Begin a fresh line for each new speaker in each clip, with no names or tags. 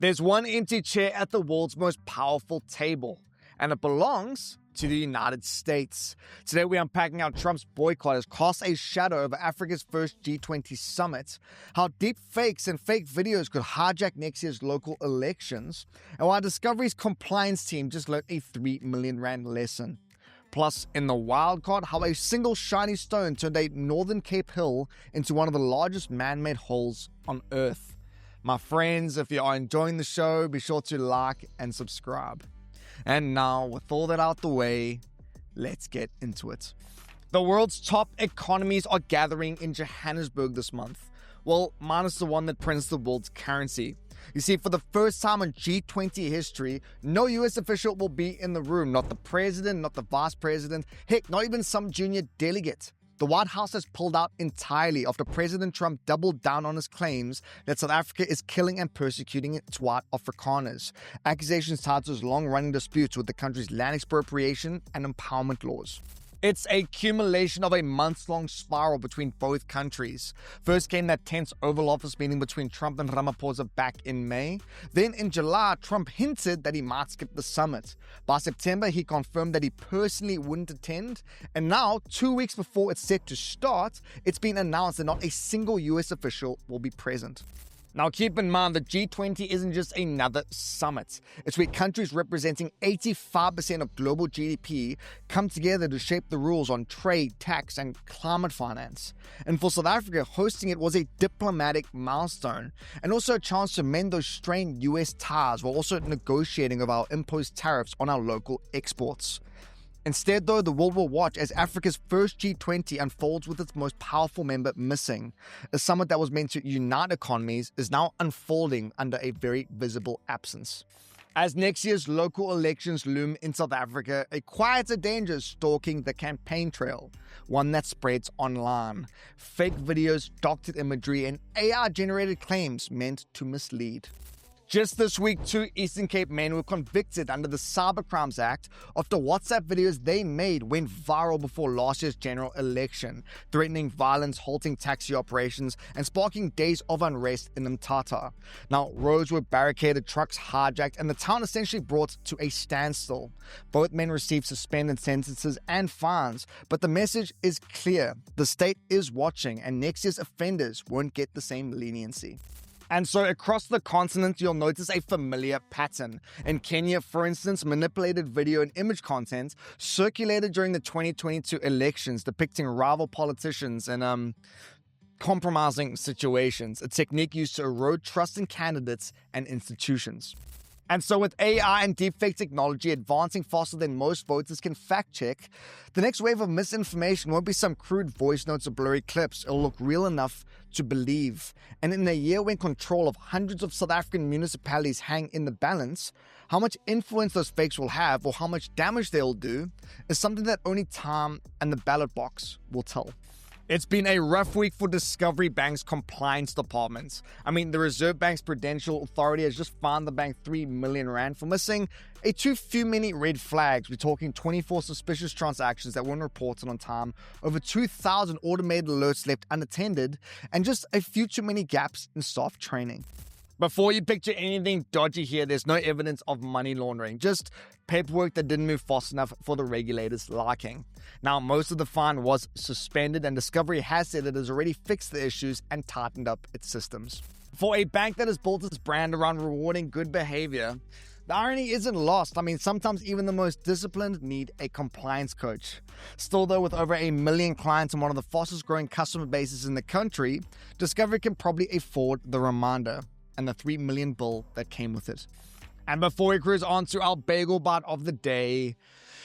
There's one empty chair at the world's most powerful table, and it belongs to the United States. Today we're unpacking how Trump's boycott has cast a shadow over Africa's first G20 summit, how deep fakes and fake videos could hijack next year's local elections, and why Discovery's compliance team just learned a R3 million lesson. Plus, in the Wildcard, how a single shiny stone turned a Northern Cape hill into one of the largest man-made holes on Earth. My friends, if you are enjoying the show, be sure to like and subscribe. And now, with all that out the way, let's get into it. The world's top economies are gathering in Johannesburg this month. Well, minus the one that prints the world's currency. You see, for the first time in G20 history, no US official will be in the room. Not the president, not the vice president, heck, not even some junior delegate. The White House has pulled out entirely after President Trump doubled down on his claims that South Africa is killing and persecuting its white Afrikaners. Accusations tied to his long-running disputes with the country's land expropriation and empowerment laws. It's a accumulation of a months-long spiral between both countries. First came that tense Oval Office meeting between Trump and Ramaphosa back in May. Then in July, Trump hinted that he might skip the summit. By September, he confirmed that he personally wouldn't attend. And now, 2 weeks before it's set to start, it's been announced that not a single US official will be present. Now keep in mind that G20 isn't just another summit. It's where countries representing 85% of global GDP come together to shape the rules on trade, tax, and climate finance. And for South Africa, hosting it was a diplomatic milestone and also a chance to mend those strained US ties while also negotiating over our imposed tariffs on our local exports. Instead, though, the world will watch as Africa's first G20 unfolds with its most powerful member missing. A summit that was meant to unite economies is now unfolding under a very visible absence. As next year's local elections loom in South Africa, a quieter danger is stalking the campaign trail, one that spreads online. Fake videos, doctored imagery, and AI-generated claims meant to mislead. Just this week, 2 Eastern Cape men were convicted under the Cybercrimes Act after WhatsApp videos they made went viral before last year's general election, threatening violence, halting taxi operations, and sparking days of unrest in Mthatha. Now, roads were barricaded, trucks hijacked, and the town essentially brought to a standstill. Both men received suspended sentences and fines, but the message is clear. The state is watching, and next year's offenders won't get the same leniency. And so across the continent, you'll notice a familiar pattern. In Kenya, for instance, manipulated video and image content circulated during the 2022 elections depicting rival politicians and compromising situations, a technique used to erode trust in candidates and institutions. And so with AI and deepfake technology advancing faster than most voters can fact-check, the next wave of misinformation won't be some crude voice notes or blurry clips. It'll look real enough to believe. And in a year when control of hundreds of South African municipalities hang in the balance, how much influence those fakes will have or how much damage they'll do is something that only time and the ballot box will tell. It's been a rough week for Discovery Bank's compliance department. I mean, the Reserve Bank's Prudential Authority has just fined the bank R3 million for missing too few many red flags. We're talking 24 suspicious transactions that weren't reported on time, over 2,000 automated alerts left unattended, and just a few too many gaps in staff training. Before you picture anything dodgy here, there's no evidence of money laundering, just paperwork that didn't move fast enough for the regulators' liking. Now, most of the fine was suspended, and Discovery has said it has already fixed the issues and tightened up its systems. For a bank that has built its brand around rewarding good behavior, the irony isn't lost. I mean, sometimes even the most disciplined need a compliance coach. Still though, with over 1 million clients and one of the fastest growing customer bases in the country, Discovery can probably afford the reminder and the R3 million bill that came with it. And before we cruise on to our Bagel Bite of the day,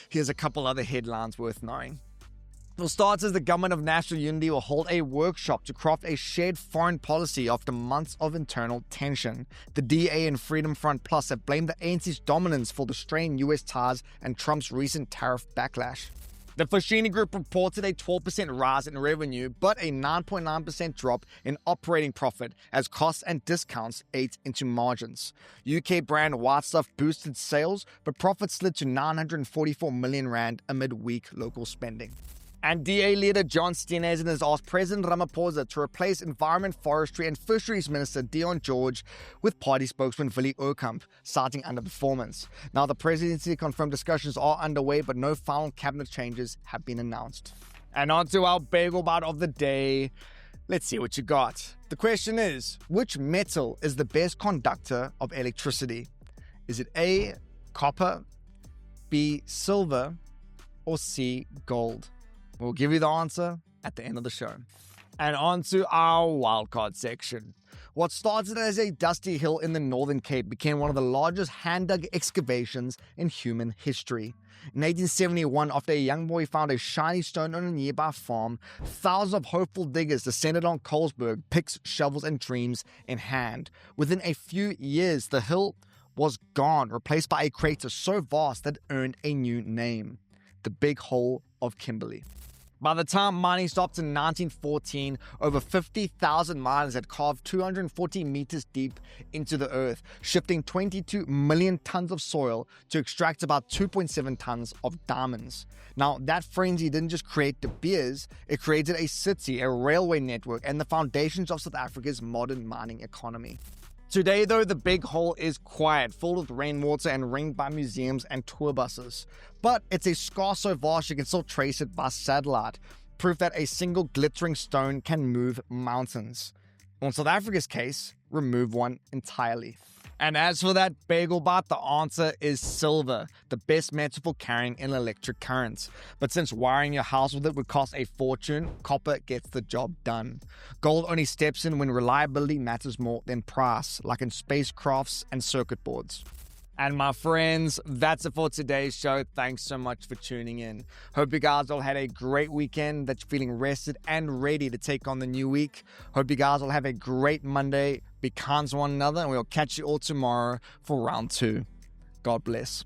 here's a couple other headlines worth knowing. For starters, the Government of National Unity will hold a workshop to craft a shared foreign policy after months of internal tension. The DA and Freedom Front Plus have blamed the ANC's dominance for the strained US ties and Trump's recent tariff backlash. The Foschini Group reported a 12% rise in revenue, but a 9.9% drop in operating profit as costs and discounts ate into margins. UK brand White Stuff boosted sales, but profits slid to 944 million rand amid weak local spending. And DA leader John Steenhuisen has asked President Ramaphosa to replace Environment, Forestry and Fisheries Minister Dion George with party spokesman Willie Okamp, citing underperformance. Now, the presidency confirmed discussions are underway, but no final cabinet changes have been announced. And on to our Bagel Bite of the day. Let's see what you got. The question is, which metal is the best conductor of electricity? Is it A, copper, B, silver, or C, gold? We'll give you the answer at the end of the show. And on to our Wildcard section. What started as a dusty hill in the Northern Cape became one of the largest hand-dug excavations in human history. In 1871, after a young boy found a shiny stone on a nearby farm, thousands of hopeful diggers descended on Colesberg, picks, shovels, and dreams in hand. Within a few years, the hill was gone, replaced by a crater so vast that it earned a new name: the Big Hole of Kimberley. By the time mining stopped in 1914, over 50,000 miners had carved 240 meters deep into the earth, shifting 22 million tons of soil to extract about 2.7 tons of diamonds. Now, that frenzy didn't just create De Beers, it created a city, a railway network, and the foundations of South Africa's modern mining economy. Today, though, the Big Hole is quiet, full of rainwater and ringed by museums and tour buses. But it's a scar so vast you can still trace it by satellite, proof that a single glittering stone can move mountains. Or in South Africa's case, remove one entirely. And as for that Bagel Bite, the answer is silver, the best metal for carrying an electric current. But since wiring your house with it would cost a fortune, copper gets the job done. Gold only steps in when reliability matters more than price, like in spacecrafts and circuit boards. And my friends, that's it for today's show. Thanks so much for tuning in. Hope you guys all had a great weekend, that you're feeling rested and ready to take on the new week. Hope you guys all have a great Monday. Be kind to one another, and we'll catch you all tomorrow for round 2. God bless.